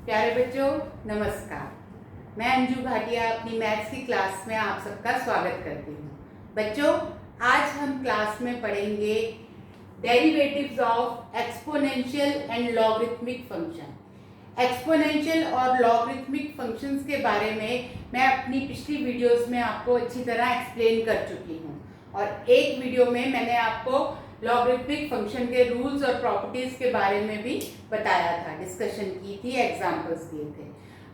प्यारे बच्चों नमस्कार। मैं अंजू भाटिया अपनी मैथ्स की क्लास में आप सबका स्वागत करती हूँ। बच्चों आज हम क्लास में पढ़ेंगे derivatives of exponential and logarithmic function. Exponential और लॉगरिथमिक फंक्शंस के बारे में मैं अपनी पिछली वीडियोस में आपको अच्छी तरह एक्सप्लेन कर चुकी हूँ और एक वीडियो में मैंने आपको लॉगरिथमिक फंक्शन के रूल्स और प्रॉपर्टीज के बारे में भी बताया था, डिस्कशन की थी, एग्जांपल्स दिए थे।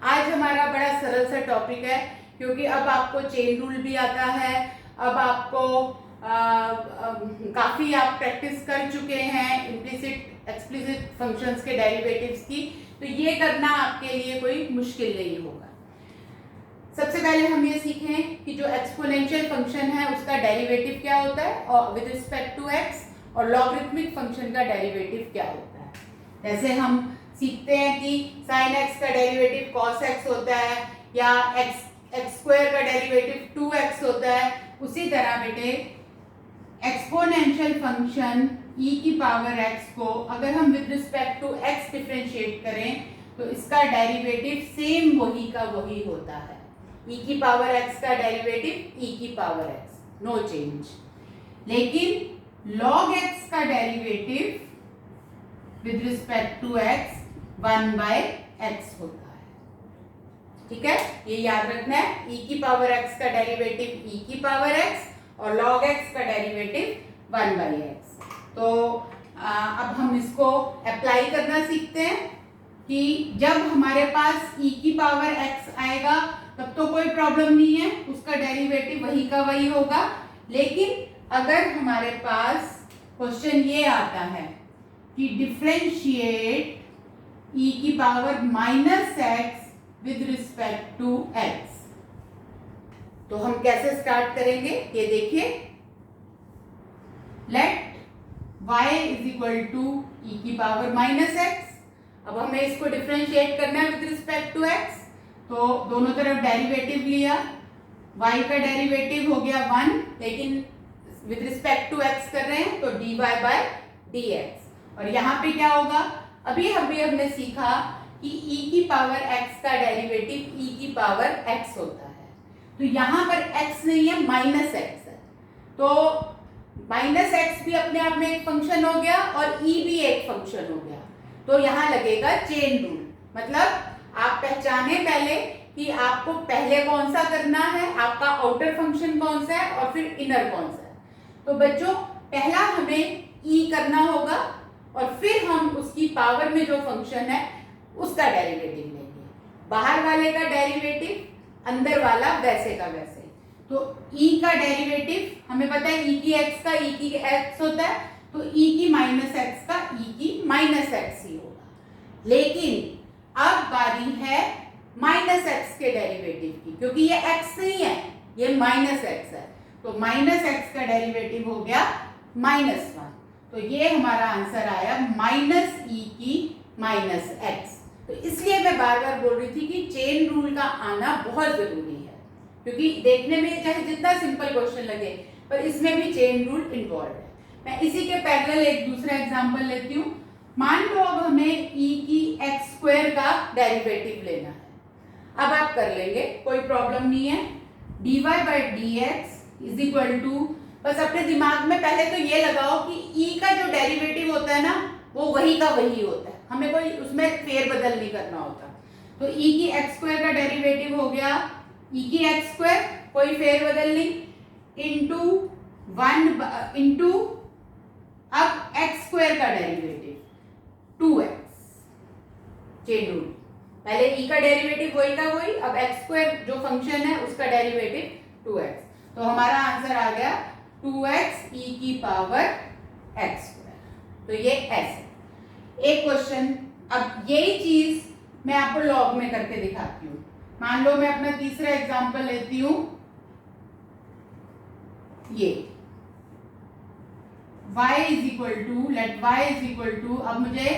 आज हमारा बड़ा सरल सा टॉपिक है क्योंकि अब आपको चेन रूल भी आता है। अब आपको काफ़ी आप प्रैक्टिस कर चुके हैं इम्प्लिसिट एक्सप्लिसिट फंक्शंस के डेरिवेटिव्स की, तो ये करना आपके लिए कोई मुश्किल नहीं होगा। सबसे पहले हम ये सीखें कि जो एक्सपोनेंशियल फंक्शन है उसका डेरिवेटिव क्या होता है और विद रिस्पेक्ट टू एक्स, और लॉगरिथमिक फंक्शन का डेरिवेटिव क्या होता है। जैसे हम सीखते हैं कि साइन एक्स का डेरिवेटिव कॉस एक्स होता है या एक्स स्क्वायर का डेरिवेटिव 2x होता है, उसी तरह बेटे एक्सपोनेंशियल फंक्शन e की पावर x को अगर हम with respect to x differentiate करें तो इसका डेरिवेटिव सेम वही का वही होता है। e की पावर x का डेरिवेटिव e की पावर x, नो चेंज। लेकिन log x का derivative with respect to x 1/x होता है। ठीक है, ये याद रखना है। e की पावर x का डेरिवेटिव e की पावर x और log x का डेरिवेटिव 1/x। तो अब हम इसको अप्लाई करना सीखते हैं कि जब हमारे पास e की पावर x आएगा तब तो कोई प्रॉब्लम नहीं है, उसका डेरिवेटिव वही का वही होगा। लेकिन अगर हमारे पास क्वेश्चन ये आता है कि डिफरेंशिएट e की power -x with respect to x, तो हम कैसे स्टार्ट करेंगे ये देखिए। Let y is equal to e की पावर -x। अब हमें इसको डिफरेंशिएट करना है विद रिस्पेक्ट टू x, तो दोनों तरफ डेरिवेटिव लिया। y का डेरिवेटिव हो गया 1, लेकिन विद रिस्पेक्ट टू x कर रहे हैं तो dy/dx। और यहाँ पे क्या होगा, अभी हमने सीखा कि e की पावर x का डेरिवेटिव e की पावर x होता है, तो यहाँ पर x नहीं है -x है, तो -x भी अपने आप में एक फंक्शन हो गया और e भी एक फंक्शन हो गया। तो यहाँ लगेगा चेन रूल, मतलब आप पहचाने पहले कि आपको पहले कौन सा करना है, आपका आउटर फंक्शन कौन सा है और फिर इनर कौन सा है। तो बच्चों पहला हमें e करना होगा और फिर हम उसकी पावर में जो फंक्शन है उसका डेरिवेटिव लेंगे। बाहर वाले का डेरिवेटिव, अंदर वाला वैसे का वैसे। तो e का डेरिवेटिव हमें पता है e की x का e की x होता है, तो e की -x का e की -x ही होगा। लेकिन अब बारी है -x के डेरिवेटिव की, क्योंकि ये x नहीं है, ये -x है, तो -x का डेरिवेटिव हो गया -1। तो ये हमारा आंसर आया -e की -x। तो इसलिए मैं बार बार बोल रही थी कि चेन रूल का आना बहुत जरूरी है, क्योंकि देखने में चाहे जितना सिंपल क्वेश्चन लगे पर इसमें भी चेन रूल इन्वॉल्व है। मैं इसी के पैरेलल एक दूसरा एग्जांपल लेती हूँ। मान लो अब हमें e की x² का डेरिवेटिव लेना है। अब आप कर लेंगे, कोई प्रॉब्लम नहीं है। dy/dx इज इक्वल टू, बस अपने दिमाग में पहले तो ये लगाओ कि e का जो डेरिवेटिव होता है ना वो वही का वही होता है, हमें कोई उसमें फेरबदल नहीं करना होता। तो e की x² का डेरिवेटिव हो गया e की x², कोई फेरबदल नहीं, इंटू 1 अब x² का डेरिवेटिव 2x। चेन रूल, पहले e का डेरिवेटिव वही का वही, अब x² जो फंक्शन है उसका डेरिवेटिव 2x। तो हमारा आंसर आ गया 2x e की पावर x²। तो ये ऐसे एक क्वेश्चन। अब यही चीज मैं आपको लॉग में करके दिखाती हूँ। मान लो मैं अपना तीसरा एग्जांपल लेती हूँ, ये y is equal to, let y is equal to, अब मुझे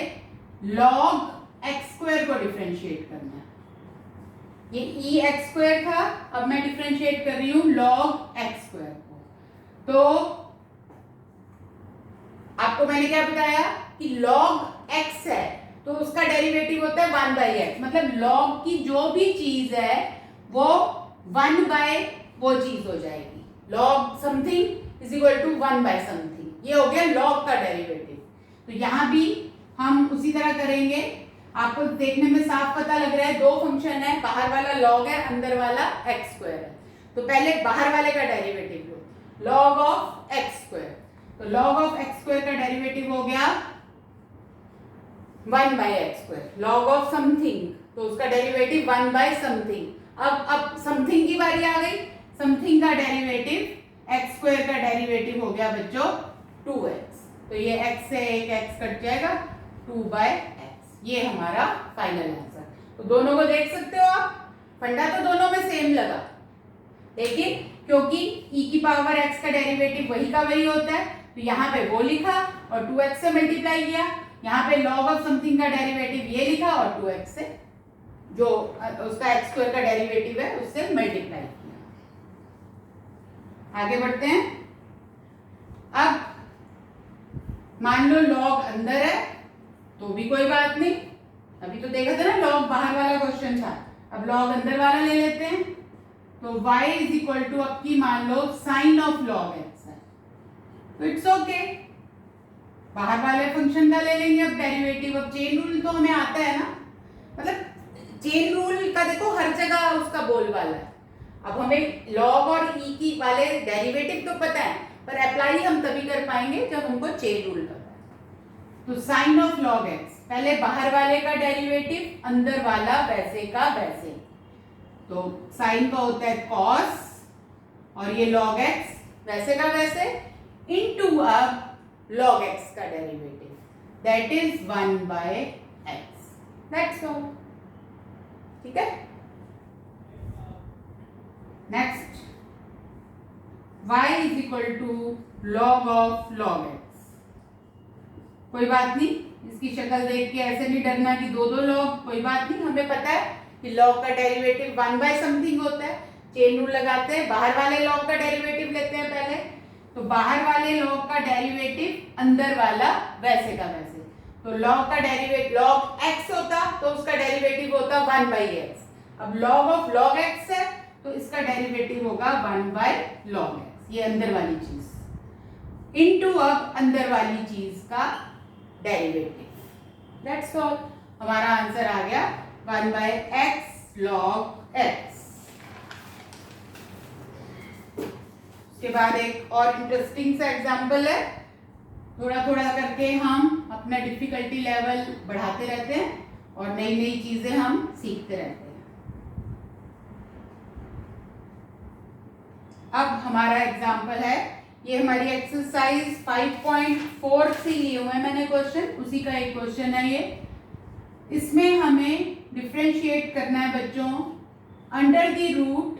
log x² को डिफरेंशिएट करना है। ये e(x²) था, अब मैं डिफरेंशिएट कर रही हूँ log x² को। तो आपको मैंने क्या बताया कि log x है, तो उसका डेरिवेटिव होता है 1/x, मतलब log की जो भी चीज है वो 1 वो चीज हो जाएगी। log something is equal to 1/समथिंग, ये हो गया log का डेरिवेटिव। तो यहाँ भी हम उसी तरह करेंगे। आपको देखने में साफ पता लग रहा है, दो फंक्शन है, बाहर वाला log है, अंदर वाला x² है। तो पहले बाहर वाले का derivative low, log of x²। तो log ऑफ x² का डेरिवेटिव हो गया 1/x²। log ऑफ समथिंग, तो उसका डेरिवेटिव 1/समथिंग। अब समथिंग की बारी आ गई। समथिंग का डेरिवेटिव x² का डेरिवेटिव हो गया बच्चों 2x। तो ये x से एक x कट जाएगा, 2/x। ये हमारा फाइनल आंसर। तो दोनों को देख सकते हो आप, फंडा तो दोनों में सेम लगा, लेकिन क्योंकि e की पावर x का डेरिवेटिव वही का वही होता है, तो यहाँ पे वो लिखा और 2x से मल्टीप्लाई किया। यहाँ पे log ऑफ समथिंग का डेरिवेटिव ये लिखा और 2x से जो उसका x² का डेरिवेटिव है उससे मल्टीप्लाई किया। आगे बढ़ते हैं। अब मान लो log अंदर है तो भी कोई बात नहीं, अभी तो देखा था ना log बाहर वाला क्वेश्चन था, अब log अंदर वाला ले लेते हैं। तो y इज इक्वल टू, अब की मान लो साइन ऑफ log x है, तो इट्स ओके, बाहर वाले फंक्शन का ले लेंगे अब डेरिवेटिव। अब चेन रूल तो हमें आता है ना, मतलब चेन रूल का देखो हर जगह उसका बोलबाला है। अब हमें log और e की वाले डेरिवेटिव तो पता है, पर अप्लाई हम तभी कर पाएंगे जब हमको चेन रूल पता है। तो साइन ऑफ log x, पहले बाहर वाले का डेरिवेटिव, अंदर वाला वैसे का वैसे। तो साइन का होता है cos और ये log x वैसे का वैसे इनटू अब log x का derivative, that is 1/x। That's all. ठीक है। Next, y is equal to log of log x। कोई बात नहीं, इसकी शक्ल देख के ऐसे नहीं डरना कि दो log, कोई बात नहीं, हमें पता है कि log का डेरिवेटिव 1/समथिंग होता है। चेन रूल लगाते हैं, बाहर वाले log का डेरिवेटिव लेते हैं पहले। तो बाहर वाले log का डेरिवेटिव अंदर वाला वैसे का वैसे। तो log का डेरिवेटिव log x होता तो उसका डेरिवेटिव होता 1/x। अब log ऑफ log x है तो इसका डेरिवेटिव होगा 1/log x, ये अंदर वाली चीज इनटू अब अंदर वाली चीज का डेरिवेटिव। That's all. हमारा आंसर आ गया 1/x log x। उसके बाद एक और इंटरेस्टिंग सा एग्जांपल है, थोड़ा थोड़ा करके हम अपना डिफिकल्टी लेवल बढ़ाते रहते हैं और नई नई चीजें हम सीखते रहते हैं। अब हमारा एग्जांपल है, ये हमारी एक्सरसाइज 5.4 से लिए हुए हैं मैंने क्वेश्चन, उसी का एक क्वेश्चन है ये। इसमें हमें डिफरेंशिएट करना है बच्चों अंडर द रूट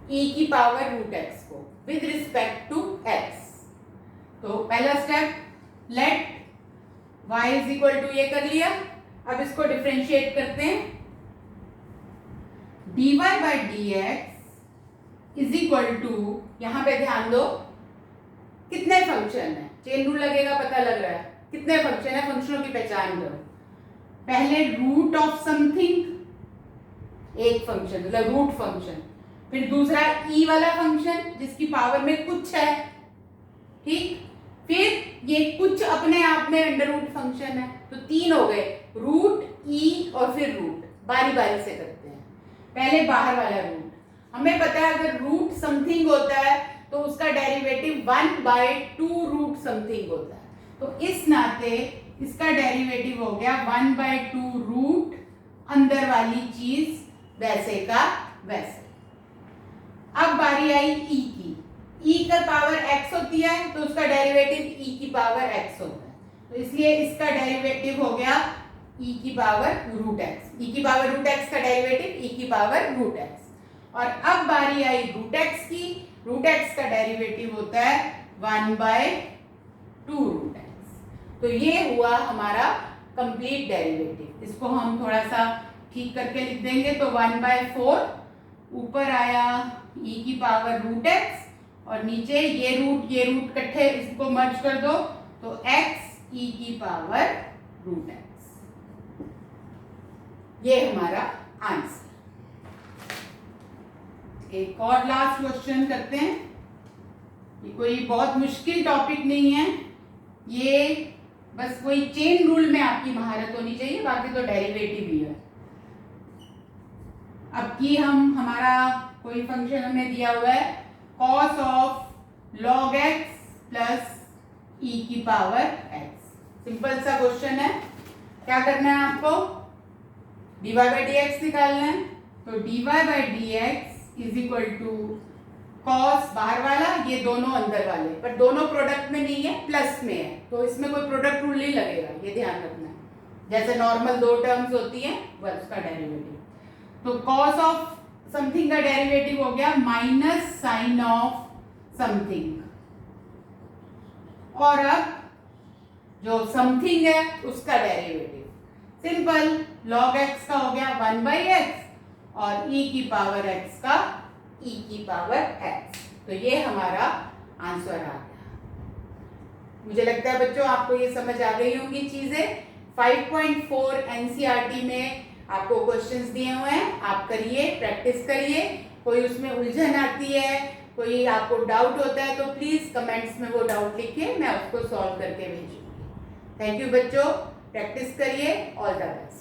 e की पावर रूट x को विद रिस्पेक्ट टू x। तो पहला step, let y is equal to, ये कर लिया। अब इसको डिफरेंशिएट करते हैं, dy by dx is equal to, यहां पे ध्यान दो कितने फंक्शन है, चेन रूल लगेगा, पता लग रहा है कितने फंक्शन है, फंक्शनों की पहचान करो। पहले रूट ऑफ समथिंग एक फंक्शन, मतलब रूट फंक्शन, फिर दूसरा e वाला फंक्शन जिसकी पावर में कुछ है, ठीक, फिर ये कुछ अपने आप में अंडर रूट फंक्शन है। तो तीन हो गए, रूट, e और फिर रूट। बारी बारी से करते हैं। पहले बाहर वाला रूट, हमें पता है अगर रूट समथिंग होता है तो उसका डेरिवेटिव 1/2 रूट समथिंग होता है। तो इस नाते इसका डेरिवेटिव हो गया 1/2 रूट अंदर वाली चीज वैसे का वैसे। अब बारी आई e की, e का पावर x होती है तो उसका डेरिवेटिव e की पावर x होता है। तो इसलिए इसका डेरिवेटिव हो गया e की पावर रूट x। e की पावर रूट x का डेरिवेटिव e की पावर रूट x। और अब बारी आई रूट x की, रूट x का डेरिवेटिव होता है 1/2 रूट x। तो ये हुआ हमारा कंप्लीट डेरिवेटिव। इसको हम थोड़ा सा ठीक करके लिख देंगे, तो 1/4 ऊपर आया e की पावर रूट x और नीचे ये रूट इकट्ठे, इसको मर्ज कर दो तो x e की पावर रूट एक्स। ये हमारा आंसर। एक और लास्ट क्वेश्चन करते हैं। ये कोई बहुत मुश्किल टॉपिक नहीं है, ये बस कोई चेन रूल में आपकी महारत होनी चाहिए, बाकी तो डेरिवेटिव ही है। अब की हमारा कोई फंक्शन हमें दिया हुआ है cos of log x plus e की पावर x। सिंपल सा क्वेश्चन है। क्या करना है आपको? dy by dx निकालना है। तो dy by dx is equal to cos बाहर वाला, ये दोनों अंदर वाले, पर दोनों प्रोडक्ट में नहीं है, प्लस में है, तो इसमें कोई प्रोडक्ट रूल नहीं लगेगा, ये ध्यान रखना है। जैसे नॉर्मल दो टर्म्स होती हैं वह उसका डेरिवेटिव। तो cos ऑफ समथिंग का डेरिवेटिव हो गया माइनस साइन ऑफ समथिंग, और अब जो समथिंग है उसका डेरिवेटिव सिंपल log x का हो गया 1/x और e की पावर x का e की पावर x। तो ये हमारा आंसर आ गया। मुझे लगता है बच्चों आपको ये समझ आ गई होंगी चीजें। 5.4 एनसीईआरटी में आपको क्वेश्चंस दिए हुए हैं, आप करिए, प्रैक्टिस करिए। कोई उसमें उलझन आती है, कोई आपको डाउट होता है, तो प्लीज कमेंट्स में वो डाउट लिखिए, मैं उसको सॉल्व करके भेजूंगी। थैंक यू बच्चों, प्रैक्टिस करिए, ऑल द बेस्ट।